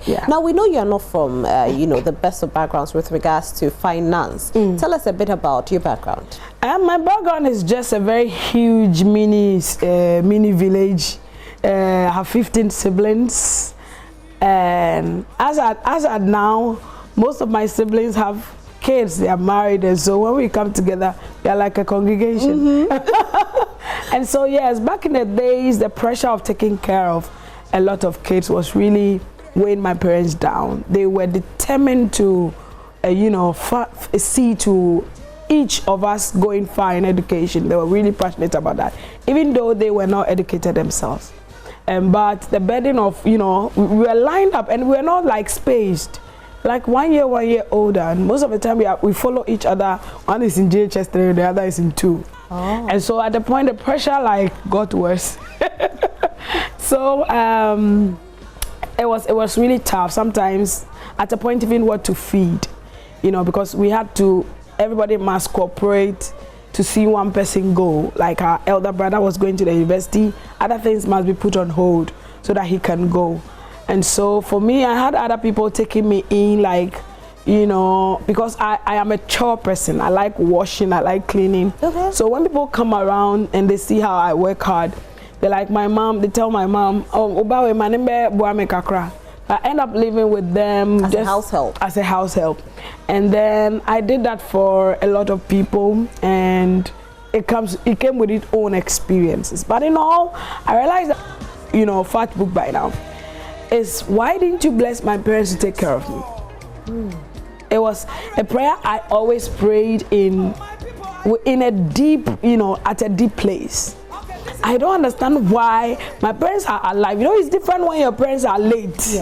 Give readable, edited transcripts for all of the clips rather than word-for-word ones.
Yeah. Now, we know you're not from, the best of backgrounds with regards to finance. Tell us a bit about your background. My background is just a very huge mini village. I have 15 siblings. And as at now, most of my siblings have kids. They are married. And so when we come together, we are like a congregation. And so, yes, back in the days, the pressure of taking care of a lot of kids was really weighing my parents down. They were determined to, see to each of us going far in education. They were really passionate about that, even though they were not educated themselves. But the burden of, we were lined up and we were not like spaced, like 1 year older. And most of the time we follow each other. One is in JHS 3, the other is in 2. Oh. And so at the point, the pressure got worse. So it was really tough. Sometimes at a point, even what to feed, because we had to, everybody must cooperate to see one person go. Like our elder brother was going to the university, other things must be put on hold so that he can go. And so for me, I had other people taking me in, because I am a chore person. I like washing, I like cleaning. Okay. So when people come around and they see how I work hard, they're like, they tell my mom, I end up living with them as a house help. As a house help. And then I did that for a lot of people, and it came with its own experiences. But in all, I realized that, fat book by now, is why didn't you bless my parents to take care of me? It was a prayer I always prayed in a deep, at a deep place. I don't understand why my parents are alive. It's different when your parents are late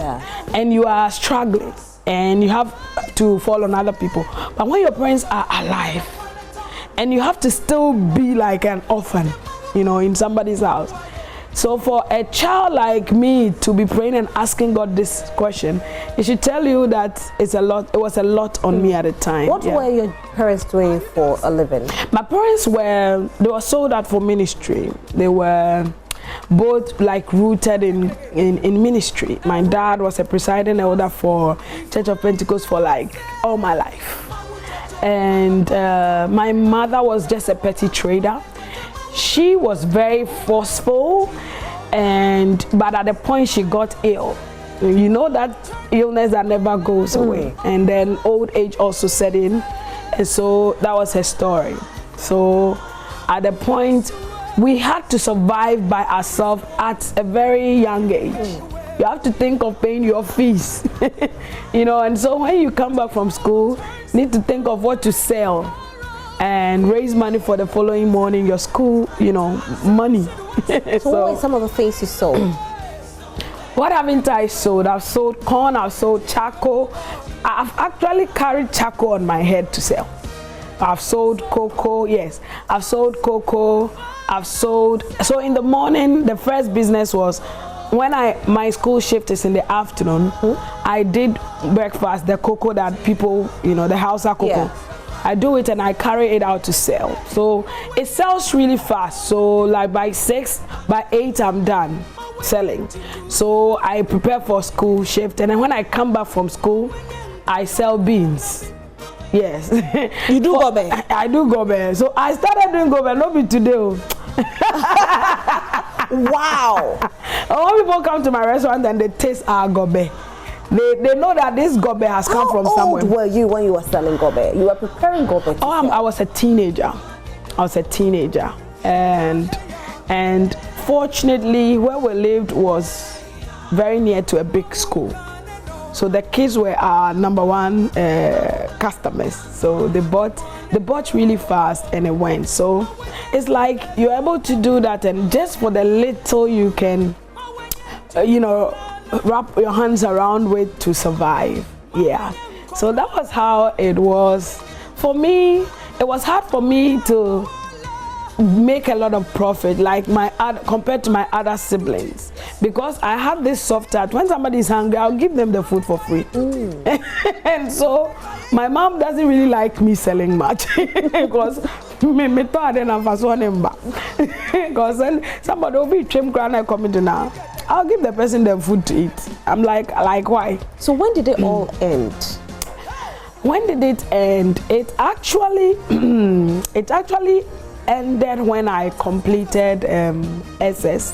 and you are struggling and you have to fall on other people. But when your parents are alive and you have to still be like an orphan, in somebody's house. So for a child like me to be praying and asking God this question, it should tell you that it was a lot on me at the time. What were your parents doing for a living? My parents they were sold out for ministry. They were both rooted in ministry. My dad was a presiding elder for Church of Pentecost for all my life. And my mother was just a petty trader. She was very forceful, but at the point she got ill. That illness that never goes away. And then old age also set in. And so that was her story. So at the point, we had to survive by ourselves at a very young age. You have to think of paying your fees. And so when you come back from school, you need to think of what to sell and raise money for the following morning, your school, money. So what were some of the things you sold? What haven't I sold? I've sold corn, I've sold charcoal. I've actually carried charcoal on my head to sell. I've sold cocoa, yes. I've sold cocoa, so in the morning, the first business was, when my school shift is in the afternoon, I did breakfast, the cocoa that people, the Hausa cocoa. Yeah. I do it and I carry it out to sell. So it sells really fast. So by 6, by 8 I'm done selling. So I prepare for school shift, and then when I come back from school, I sell beans. Yes. You do gobe? I do gobe. So I started doing gobe, not be today. Wow. When people come to my restaurant and they taste our gobe, they know that this gobe has come from somewhere. How old were you when you were selling gobe? You were preparing gobe. I was a teenager. And fortunately, where we lived was very near to a big school. So the kids were our #1 customers. So they bought really fast and it went. So it's like you're able to do that, and just for the little you can, wrap your hands around with to survive. Yeah. So that was how it was. For me, it was hard for me to make a lot of profit compared to my other siblings, because I had this soft heart. When somebody is hungry, I'll give them the food for free. And so my mom doesn't really like me selling much because because then somebody will be trim crown coming to now. I'll give the person the food to eat. I'm like why? So when did it all end? When did it end? It actually ended when I completed SS.